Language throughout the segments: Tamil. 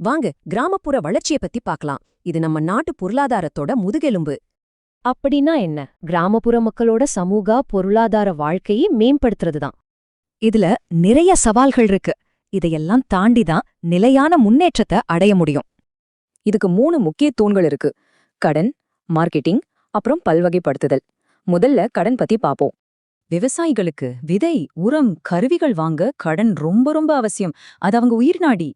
வாங்க கிராமப்புற வளர்ச்சிய பத்தி பார்க்கலாம். இது நம்ம நாட்டு பொருளாதாரத்தோட முதுகெலும்பு. அப்படின்னா என்ன? கிராமப்புற மக்களோட சமூக பொருளாதார வாழ்க்கையை மேம்படுத்துறதுதான். இதுல நிறைய சவால்கள் இருக்கு. இதையெல்லாம் தாண்டிதான் நிலையான முன்னேற்றத்தை அடைய முடியும். இதுக்கு 3 முக்கிய தூண்கள் இருக்கு: கடன், மார்க்கெட்டிங், அப்புறம் பல்வகைப்படுத்துதல். முதல்ல கடன் பத்தி பாப்போம். விவசாயிகளுக்கு விதை, உரம், கருவிகள் வாங்க கடன் ரொம்ப ரொம்ப அவசியம். அது அவங்க உயிர்நாடி.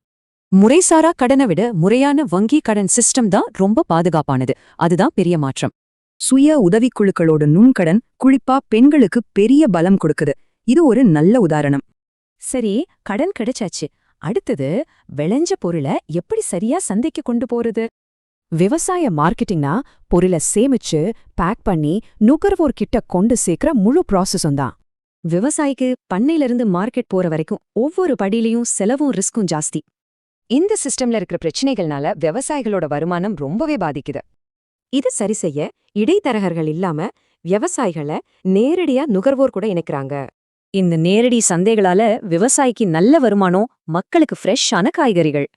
முறைசாரா கடனை விட முறையான வங்கி கடன் சிஸ்டம் தான் ரொம்ப பாதுகாப்பானது. அதுதான் பெரிய மாற்றம். சுய உதவிக்குழுக்களோட நுண்கடன் குறிப்பா பெண்களுக்கு பெரிய பலம் கொடுக்குது. இது ஒரு நல்ல உதாரணம். சரி, கடன் கிடைச்சாச்சு. அடுத்தது விளைஞ்ச பொருளை எப்படி சரியா சந்தைக்கு கொண்டு போறது? விவசாய மார்க்கெட்டிங்னா பொருளை சேமிச்சு பேக் பண்ணி நுகர்வோர்கிட்ட கொண்டு சேர்க்கிற முழு ப்ராசஸும் தான். விவசாயிக்கு பண்ணையிலிருந்து மார்க்கெட் போற வரைக்கும் ஒவ்வொரு படியிலையும் செலவும் ரிஸ்க்கும் ஜாஸ்தி. இந்த சிஸ்டம்ல இருக்கிற பிரச்சனைகள்னால விவசாயிகளோட வருமானம் ரொம்பவே பாதிக்குது. இது சரி செய்ய இடைத்தரகர்கள் இல்லாம விவசாயிகளை நேரடியா நுகர்வோர் கூட இணைக்கிறாங்க. இந்த நேரடி சந்தைகளால விவசாயிக்கு நல்ல வருமானம், மக்களுக்கு ஃப்ரெஷ்ஷான காய்கறிகள்.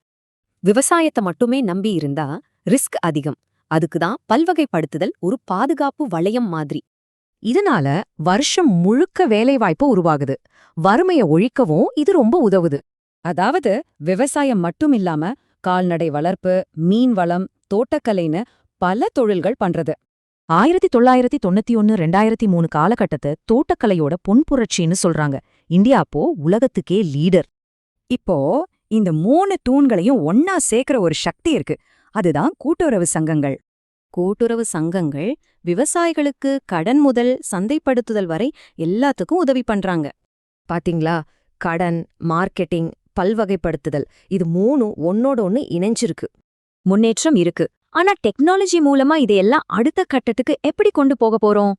விவசாயத்தை மட்டுமே நம்பி இருந்தா ரிஸ்க் அதிகம். அதுக்குதான் பல்வகைப்படுத்துதல் ஒரு பாதுகாப்பு வளையம் மாதிரி. இதனால வருஷம் முழுக்க வேலைவாய்ப்பு உருவாகுது. வறுமைய ஒழிக்கவும் இது ரொம்ப உதவுது. அதாவது விவசாயம் மட்டும் இல்லாம கால்நடை வளர்ப்பு, மீன் வளம், தோட்டக்கலைன்னு பல தொழில்கள் பண்றது. 1991-2003 காலகட்டத்தை தோட்டக்கலையோட பொன்புரட்சின்னு சொல்றாங்க. இந்தியா அப்போ உலகத்துக்கே லீடர். இப்போ இந்த 3 தூண்களையும் ஒன்னா சேர்க்கிற ஒரு சக்தி இருக்கு. அதுதான் கூட்டுறவு சங்கங்கள். கூட்டுறவு சங்கங்கள் விவசாயிகளுக்கு கடன் முதல் சந்தைப்படுத்துதல் வரை எல்லாத்துக்கும் உதவி பண்றாங்க. பாத்தீங்களா? கடன், மார்க்கெட்டிங், பல்வகைப்படுத்துதல், இது 3 ஒன்னோட ஒன்னு இணைஞ்சிருக்கு. முன்னேற்றம் இருக்கு. ஆனா டெக்னாலஜி மூலமா இதையெல்லாம் அடுத்த கட்டத்துக்கு எப்படி கொண்டு போக போறோம்?